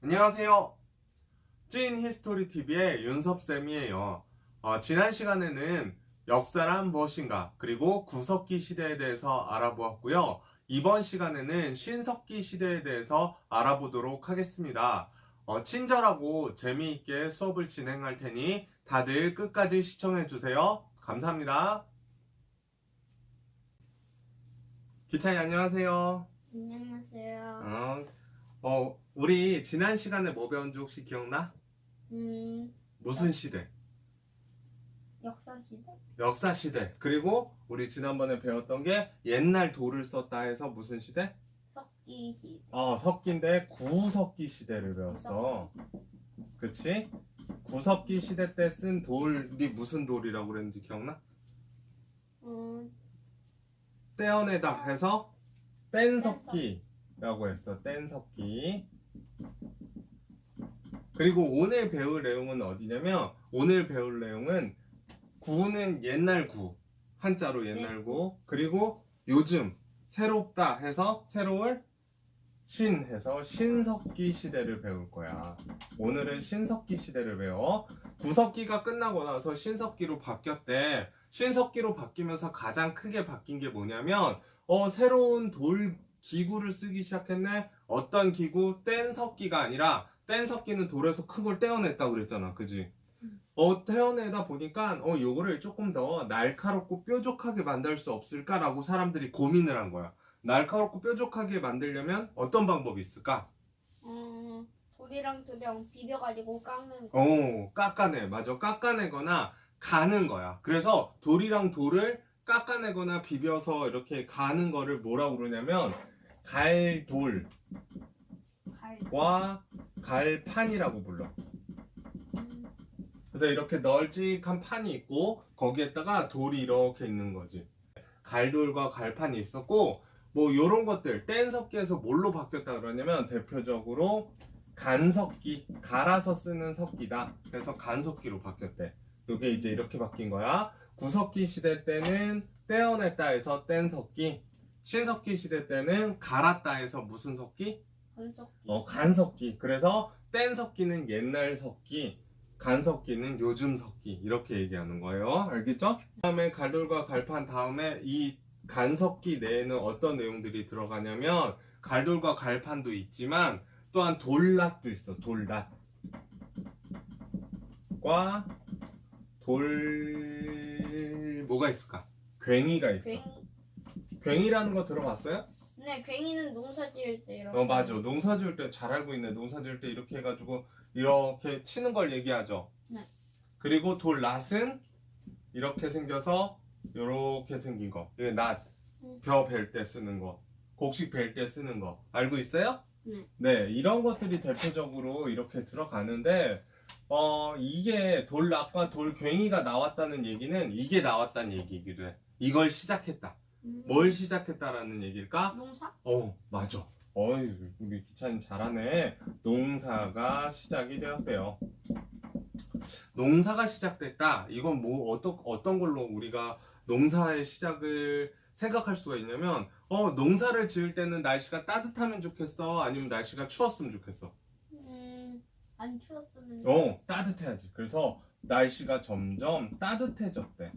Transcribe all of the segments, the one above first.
안녕하세요. 찐 히스토리 TV의 윤섭쌤이에요. 지난 시간에는 역사란 무엇인가 그리고 구석기 시대에 대해서 알아보았고요. 이번 시간에는 신석기 시대에 대해서 알아보도록 하겠습니다. 친절하고 재미있게 수업을 진행할 테니 다들 끝까지 시청해 주세요. 감사합니다. 기찬이 안녕하세요. 안녕하세요. 우리 지난 시간에 뭐 배운지 혹시 기억나? 무슨 시대? 역사시대? 역사 시대. 그리고 우리 지난번에 배웠던 게 옛날 돌을 썼다 해서 무슨 시대? 석기시대. 석기인데 구석기 시대를 배웠어. 그치? 구석기 시대 때 쓴 돌이 무슨 돌이라고 그랬는지 기억나? 떼어내다 해서 뗀석기라고 했어. 뗀석기. 그리고 오늘 배울 내용은 어디냐면, 오늘 배울 내용은 구는 옛날 구, 한자로 옛날 구. 그리고 요즘 새롭다 해서 새로울 신 해서 신석기 시대를 배울 거야. 오늘은 신석기 시대를 배워. 구석기가 끝나고 나서 신석기로 바뀌었대. 신석기로 바뀌면서 가장 크게 바뀐 게 뭐냐면 새로운 돌 기구를 쓰기 시작했네. 어떤 기구? 뗀석기가 아니라, 뗀석기는 돌에서 큰 걸 떼어냈다고 그랬잖아. 그지? 떼어내다 보니까 요거를 조금 더 날카롭고 뾰족하게 만들 수 없을까라고 사람들이 고민을 한 거야. 날카롭고 뾰족하게 만들려면 어떤 방법이 있을까? 돌이랑 비벼가지고 깎는 거. 깎아내. 맞아. 깎아내거나 가는 거야. 그래서 돌이랑 돌을 깎아내거나 비벼서 이렇게 가는 거를 뭐라고 그러냐면 갈돌과 갈판이라고 불러. 그래서 이렇게 널찍한 판이 있고 거기에다가 돌이 이렇게 있는 거지. 갈돌과 갈판이 있었고, 뭐 요런 것들 뗀석기에서 뭘로 바뀌었다 그러냐면 대표적으로 간석기, 갈아서 쓰는 석기다. 그래서 간석기로 바뀌었대. 요게 이제 이렇게 바뀐 거야. 구석기 시대 때는 떼어냈다 해서 뗀석기, 신석기 시대 때는 갈았다 해서 무슨 석기? 간석기. 간석기. 그래서 뗀석기는 옛날 석기, 간석기는 요즘 석기, 이렇게 얘기하는 거예요. 알겠죠? 다음에 갈돌과 갈판 다음에 이 간석기 내에는 어떤 내용들이 들어가냐면 갈돌과 갈판도 있지만 또한 돌랏도 있어. 돌랏과 뭐가 있을까? 괭이가 있어. 괭이라는 거 들어봤어요? 네, 괭이는 농사 지을 때 이렇게. 맞아. 농사 지을 때 잘 알고 있네. 농사 지을 때 이렇게 해가지고 이렇게 치는 걸 얘기하죠. 네. 그리고 돌랏은 이렇게 생겨서 이렇게 생긴 거. 이게 낫. 벼 벨 때 쓰는 거. 곡식 벨 때 쓰는 거. 알고 있어요? 네. 네. 이런 것들이 대표적으로 이렇게 들어가는데 이게 돌랏과 돌괭이가 나왔다는 얘기는 이게 나왔다는 얘기이기도 해. 이걸 시작했다. 뭘 시작했다라는 얘기일까? 농사? 맞아. 우리 기찬이 잘하네. 농사가 시작이 되었대요. 농사가 시작됐다. 이건 뭐 어떤 걸로 우리가 농사의 시작을 생각할 수가 있냐면 농사를 지을 때는 날씨가 따뜻하면 좋겠어? 아니면 날씨가 추웠으면 좋겠어? 안 추웠으면. 따뜻해야지. 그래서 날씨가 점점 따뜻해졌대.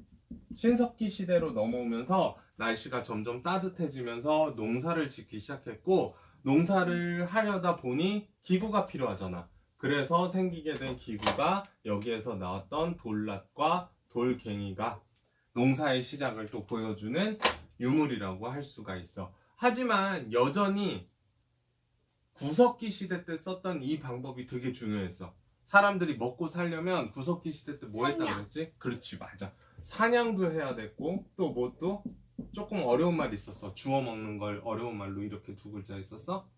신석기 시대로 넘어오면서 날씨가 점점 따뜻해지면서 농사를 짓기 시작했고, 농사를 하려다 보니 기구가 필요하잖아. 그래서 생기게 된 기구가 여기에서 나왔던 돌랏과 돌괭이가 농사의 시작을 또 보여주는 유물이라고 할 수가 있어. 하지만 여전히 구석기 시대 때 썼던 이 방법이 되게 중요했어. 사람들이 먹고 살려면 구석기 시대 때 뭐 했다 그랬지? 그렇지, 맞아. 사냥도 해야 됐고, 또 뭐 또 조금 어려운 말이 있었어. 주워 먹는 걸 어려운 말로 이렇게 두 글자 있었어?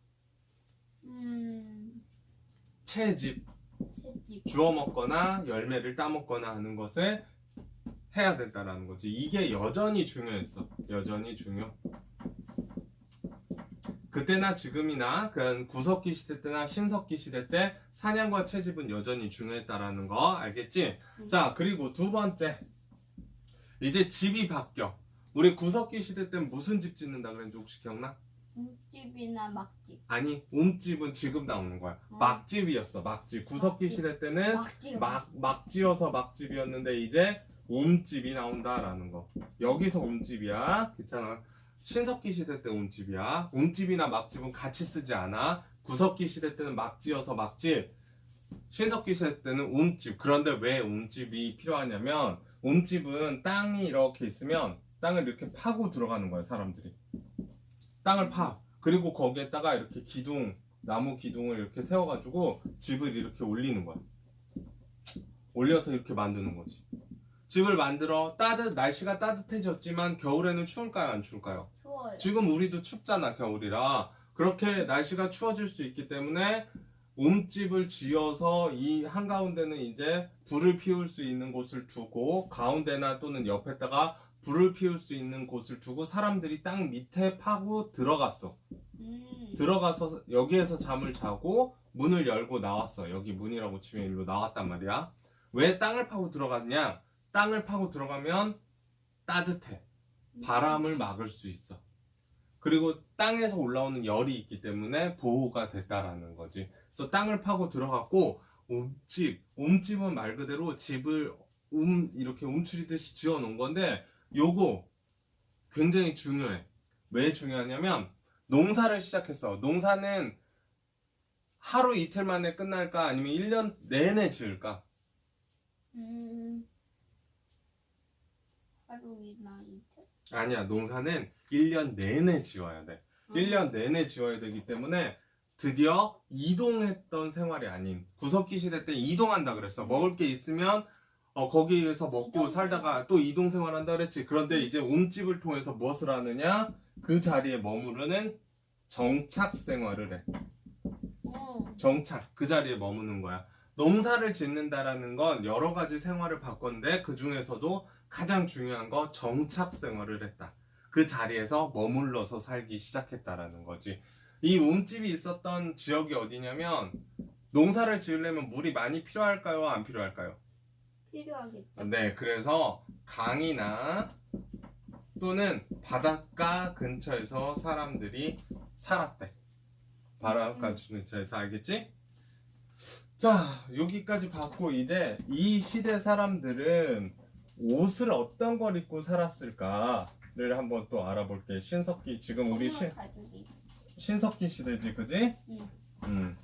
채집. 주워 먹거나 열매를 따먹거나 하는 것을 해야 된다라는 거지. 이게 여전히 중요했어. 여전히 중요. 그때나 지금이나 그 구석기 시대 때나 신석기 시대 때 사냥과 채집은 여전히 중요했다라는 거 알겠지? 자, 그리고 두 번째, 이제 집이 바뀌어. 우리 구석기 시대 때는 무슨 집 짓는다 그랬는지 혹시 기억나? 홈집이나 막집. 아니, 옴집은 지금 나오는 거야. 어. 막집이었어. 막집. 구석기 막집. 시대 때는 막집. 막 지어서 막집이었는데 이제 옴집이 나온다라는 거. 여기서 옴집이야. 괜찮아. 신석기 시대 때 옴집이야. 옴집이나 막집은 같이 쓰지 않아. 구석기 시대 때는 막 지어서 막집. 신석기 시대 때는 옴집. 그런데 왜 옴집이 필요하냐면 옴집은 땅이 이렇게 있으면 땅을 이렇게 파고 들어가는 거야, 사람들이. 땅을 파. 그리고 거기에다가 이렇게 기둥, 나무 기둥을 이렇게 세워가지고 집을 이렇게 올리는 거야. 올려서 이렇게 만드는 거지. 집을 만들어 날씨가 따뜻해졌지만 겨울에는 추울까요, 안 추울까요? 추워요. 지금 우리도 춥잖아, 겨울이라. 그렇게 날씨가 추워질 수 있기 때문에 옴집을 지어서 이 한가운데는 이제 불을 피울 수 있는 곳을 두고 가운데나 또는 옆에다가 불을 피울 수 있는 곳을 두고 사람들이 땅 밑에 파고 들어갔어. 들어가서 여기에서 잠을 자고 문을 열고 나왔어. 여기 문이라고 치면 일로 나왔단 말이야. 왜 땅을 파고 들어갔냐? 땅을 파고 들어가면 따뜻해. 바람을 막을 수 있어. 그리고 땅에서 올라오는 열이 있기 때문에 보호가 됐다라는 거지. 그래서 땅을 파고 들어갔고 옴집은 말 그대로 집을 이렇게 움츠리듯이 지어 놓은 건데 요거 굉장히 중요해. 왜 중요하냐면 농사를 시작했어. 농사는 하루 이틀 만에 끝날까 아니면 1년 내내 지을까? 하루이나 이틀? 아니야. 농사는 1년 내내 지어야 돼. 1년 내내 지어야 되기 때문에 드디어 이동했던 생활이 아닌 구석기 시대 때 이동한다 그랬어. 먹을 게 있으면 거기에서 먹고 이동 살다가 또 이동 생활한다 그랬지. 그런데 이제 옴집을 통해서 무엇을 하느냐? 그 자리에 머무르는 정착 생활을 해. 정착. 그 자리에 머무는 거야. 농사를 짓는다라는 건 여러 가지 생활을 바꿨는데 그 중에서도 가장 중요한 거 정착 생활을 했다. 그 자리에서 머물러서 살기 시작했다라는 거지. 이 옴집이 있었던 지역이 어디냐면 농사를 지으려면 물이 많이 필요할까요? 안 필요할까요? 필요하겠죠. 네, 그래서 강이나 또는 바닷가 근처에서 사람들이 살았대. 바닷가 근처에서, 알겠지? 자, 여기까지 봤고 이제 이 시대 사람들은 옷을 어떤 걸 입고 살았을까를 한번 또 알아볼게. 신석기, 지금 우리 가족이. 신석기 시대지, 그지? 응.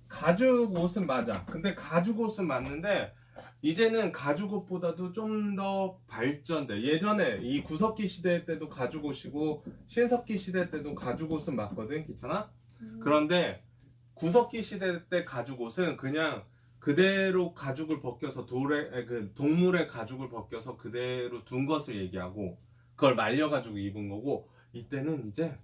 가죽 옷은 맞아. 근데 가죽 옷은 맞는데 이제는 가죽 옷보다도 좀 더 발전돼. 예전에 이 구석기 시대 때도 가죽 옷이고 신석기 시대 때도 가죽 옷은 맞거든, 괜찮아? 그런데 구석기 시대 때 가죽 옷은 그냥 그대로 가죽을 벗겨서 동물의 가죽을 벗겨서 그대로 둔 것을 얘기하고 그걸 말려가지고 입은 거고, 이때는 이제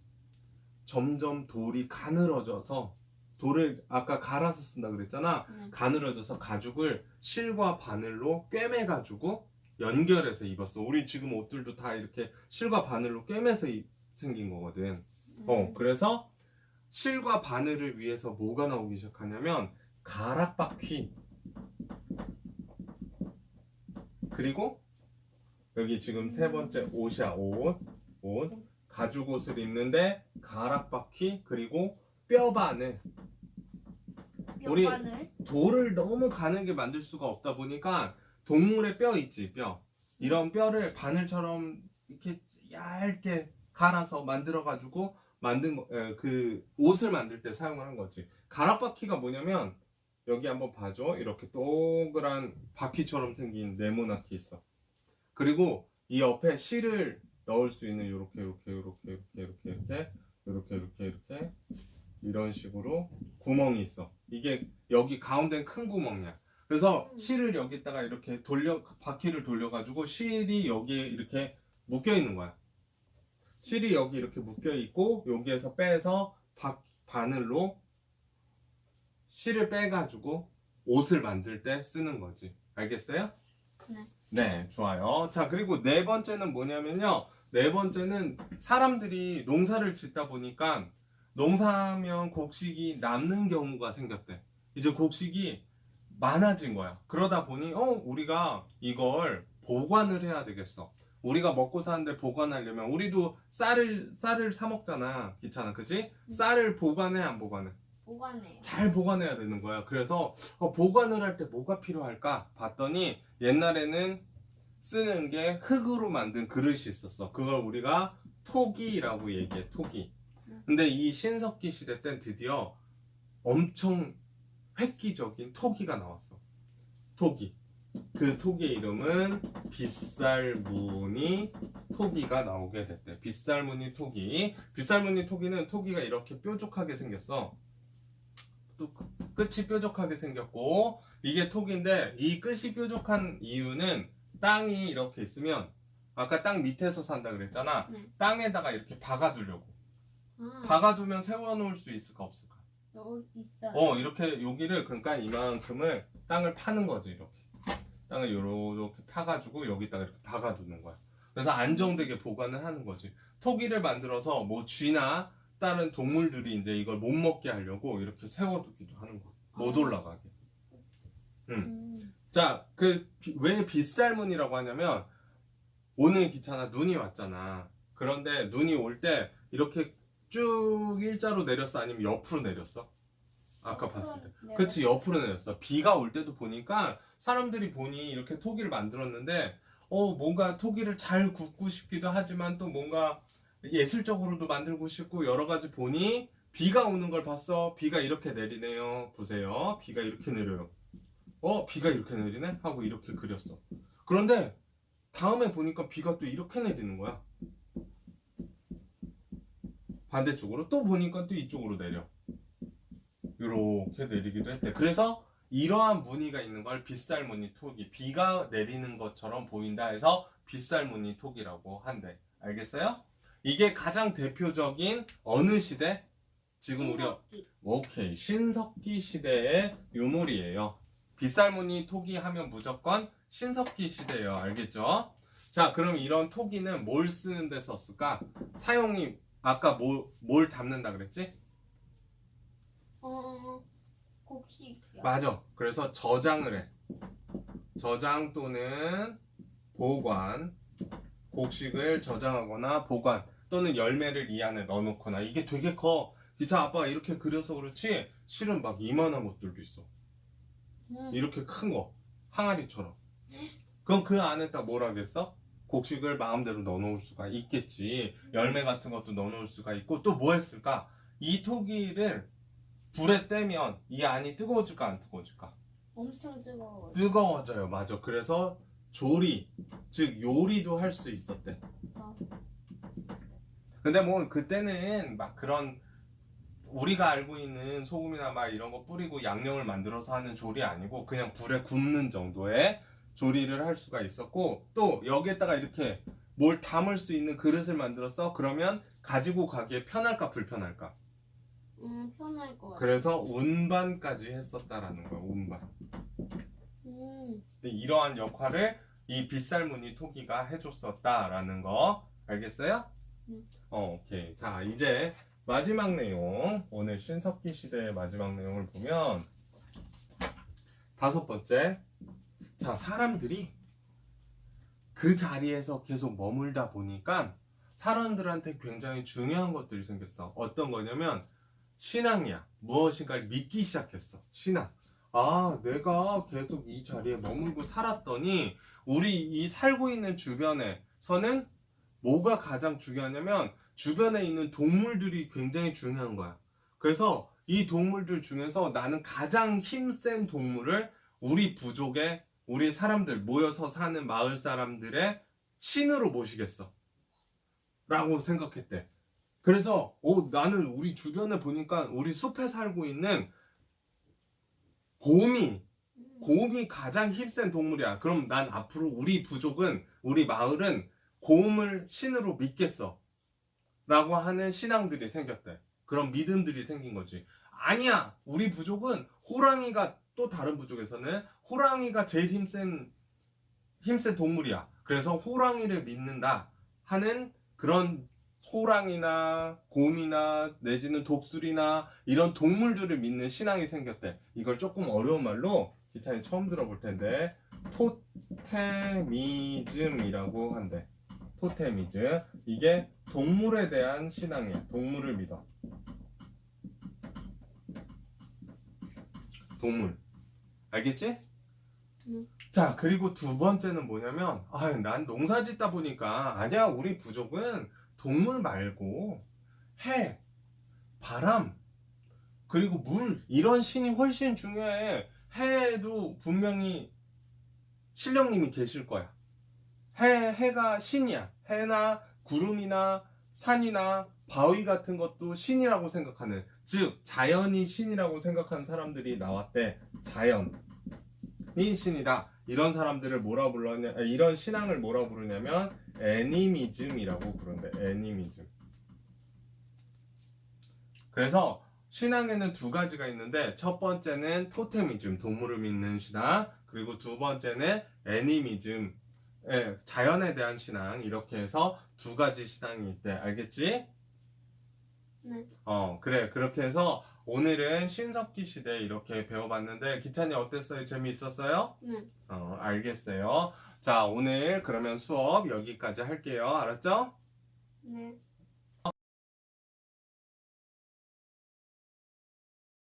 점점 돌이 가늘어져서, 돌을 아까 갈아서 쓴다 그랬잖아. 가늘어져서 가죽을 실과 바늘로 꿰매가지고 연결해서 입었어. 우리 지금 옷들도 다 이렇게 실과 바늘로 꿰매서 생긴 거거든. 그래서 실과 바늘을 위해서 뭐가 나오기 시작하냐면 가락바퀴, 그리고 여기 지금 세 번째 옷이야. 옷 가죽 옷을 입는데 가락바퀴, 그리고 뼈바늘. 우리 돌을 너무 가늘게 만들 수가 없다 보니까 동물의 뼈 있지, 뼈. 이런 뼈를 바늘처럼 이렇게 얇게 갈아서 만들어가지고 만든 그 옷을 만들 때 사용하는 거지. 가락바퀴가 뭐냐면 여기 한번 봐줘. 이렇게 동그란 바퀴처럼 생긴 네모나게 있어. 그리고 이 옆에 실을 넣을 수 있는 이렇게 이런 식으로 구멍이 있어. 이게 여기 가운데는 큰 구멍이야. 그래서 실을 여기다가 이렇게 바퀴를 돌려가지고 실이 여기에 이렇게 묶여 있는 거야. 실이 여기 이렇게 묶여 있고 여기에서 빼서 바늘로 실을 빼가지고 옷을 만들 때 쓰는 거지. 알겠어요? 네, 좋아요. 자, 그리고 네 번째는 뭐냐면요. 네 번째는 사람들이 농사를 짓다 보니까 농사하면 곡식이 남는 경우가 생겼대. 이제 곡식이 많아진 거야. 그러다 보니 우리가 이걸 보관을 해야 되겠어. 우리가 먹고 사는데 보관하려면 우리도 쌀을 사 먹잖아. 귀찮아, 그치? 쌀을 보관해, 안 보관해? 보관해요. 잘 보관해야 되는 거야. 그래서 보관을 할 때 뭐가 필요할까 봤더니 옛날에는 쓰는 게 흙으로 만든 그릇이 있었어. 그걸 우리가 토기라고 얘기해. 토기. 근데 이 신석기 시대 땐 드디어 엄청 획기적인 토기가 나왔어. 토기. 그 토기의 이름은 빗살무늬 토기가 나오게 됐대. 빗살무늬 토기. 빗살무늬 토기는 토기가 이렇게 뾰족하게 생겼어. 또 끝이 뾰족하게 생겼고, 이게 토기인데 이 끝이 뾰족한 이유는 땅이 이렇게 있으면, 아까 땅 밑에서 산다 그랬잖아. 네. 땅에다가 이렇게 박아두려고. 아, 박아두면 세워놓을 수 있을까 없을까? 여기 있어요. 이렇게 여기를, 그러니까 이만큼을 땅을 파는 거지. 이렇게 땅을 요렇게 파가지고 여기다가 이렇게 박아두는 거야. 그래서 안정되게 보관을 하는 거지. 토기를 만들어서 뭐 쥐나 다른 동물들이 이제 이걸 못 먹게 하려고 이렇게 세워두기도 하는 거야. 못 올라가게. 자, 왜 빗살무늬라고 하냐면, 오늘 귀찮아, 눈이 왔잖아. 그런데 눈이 올 때 이렇게 쭉 일자로 내렸어? 아니면 옆으로 내렸어? 아까 봤을 때. 네. 그치, 옆으로 내렸어. 비가 올 때도 보니까 사람들이 보니 이렇게 토기를 만들었는데, 뭔가 토기를 잘 굽고 싶기도 하지만 또 뭔가 예술적으로도 만들고 싶고 여러 가지 보니 비가 오는 걸 봤어. 비가 이렇게 내리네요. 보세요. 비가 이렇게 내려요. 비가 이렇게 내리네? 하고 이렇게 그렸어. 그런데 다음에 보니까 비가 또 이렇게 내리는 거야. 반대쪽으로. 또 보니까 또 이쪽으로 내려. 이렇게 내리기도 했대. 그래서 이러한 무늬가 있는 걸 빗살무늬 토기, 비가 내리는 것처럼 보인다 해서 빗살무늬 토기라고 한대. 알겠어요? 이게 가장 대표적인 어느 시대? 지금 신석기. 오케이, 신석기 시대의 유물이에요. 빗살무늬 토기 하면 무조건 신석기 시대예요. 알겠죠? 자, 그럼 이런 토기는 뭘 쓰는 데 썼을까? 사용이 아까 뭘 담는다 그랬지? 곡식이요. 맞아. 그래서 저장을 해. 저장 또는 보관. 곡식을 저장하거나 보관 또는 열매를 이 안에 넣어놓거나. 이게 되게 커. 기차 아빠가 이렇게 그려서 그렇지 실은 막 이만한 것들도 있어. 이렇게 큰 거. 항아리처럼. 그럼 그 안에다 뭘 하겠어? 곡식을 마음대로 넣어놓을 수가 있겠지. 열매 같은 것도 넣어놓을 수가 있고. 또 뭐 했을까? 이 토기를 불에 떼면 이 안이 뜨거워질까 안 뜨거워질까? 엄청 뜨거워요. 뜨거워져요. 맞아. 그래서 조리, 즉 요리도 할 수 있었대. 근데 뭐 그때는 막 그런 우리가 알고 있는 소금이나 막 이런 거 뿌리고 양념을 만들어서 하는 조리 아니고 그냥 불에 굽는 정도의 조리를 할 수가 있었고, 또 여기에다가 이렇게 뭘 담을 수 있는 그릇을 만들었어. 그러면 가지고 가기에 편할까 불편할까? 편할 것 같아요. 그래서 운반까지 했었다라는 거야. 운반. 이러한 역할을 이 빗살무늬 토기가 해줬었다라는 거 알겠어요? 오케이. 자, 이제 마지막 내용, 오늘 신석기 시대의 마지막 내용을 보면 5번째. 자, 사람들이 그 자리에서 계속 머물다 보니까 사람들한테 굉장히 중요한 것들이 생겼어. 어떤 거냐면 신앙이야. 무엇인가를 믿기 시작했어. 신앙. 아, 내가 계속 이 자리에 머물고 살았더니 우리 이 살고 있는 주변에서는 뭐가 가장 중요하냐면 주변에 있는 동물들이 굉장히 중요한 거야. 그래서 이 동물들 중에서 나는 가장 힘센 동물을 우리 부족의, 우리 사람들 모여서 사는 마을 사람들의 신으로 모시겠어 라고 생각했대. 그래서 나는 우리 주변에 보니까 우리 숲에 살고 있는 곰이 가장 힘센 동물이야. 그럼 난 앞으로 우리 부족은, 우리 마을은 곰을 신으로 믿겠어 라고 하는 신앙들이 생겼대. 그런 믿음들이 생긴 거지. 아니야, 우리 부족은 호랑이가, 또 다른 부족에서는 호랑이가 제일 힘센 동물이야. 그래서 호랑이를 믿는다 하는 그런 호랑이나 곰이나 내지는 독수리나 이런 동물들을 믿는 신앙이 생겼대. 이걸 조금 어려운 말로 기찬이 처음 들어볼 텐데 토테미즘이라고 한대. 토테미즘. 이게 동물에 대한 신앙이야. 동물을 믿어. 동물. 알겠지? 자, 그리고 두 번째는 뭐냐면, 난 농사 짓다 보니까, 아니야, 우리 부족은 동물 말고, 해, 바람, 그리고 물, 이런 신이 훨씬 중요해. 해에도 분명히 신령님이 계실 거야. 해가 신이야. 해나 구름이나 산이나 바위 같은 것도 신이라고 생각하는, 즉 자연이 신이라고 생각하는 사람들이 나왔대. 자연이 신이다. 이런 사람들을 뭐라 불렀냐? 이런 신앙을 뭐라 부르냐면 애니미즘이라고 부른대. 애니미즘. 그래서 신앙에는 두 가지가 있는데, 첫 번째는 토테미즘, 동물을 믿는 신앙. 그리고 두 번째는 애니미즘, 자연에 대한 신앙. 이렇게 해서 두 가지 신앙이 있대. 알겠지? 네. 그래. 그렇게 해서 오늘은 신석기 시대 이렇게 배워봤는데, 기찬이 어땠어요? 재미있었어요? 네. 알겠어요. 자, 오늘 그러면 수업 여기까지 할게요. 알았죠? 네.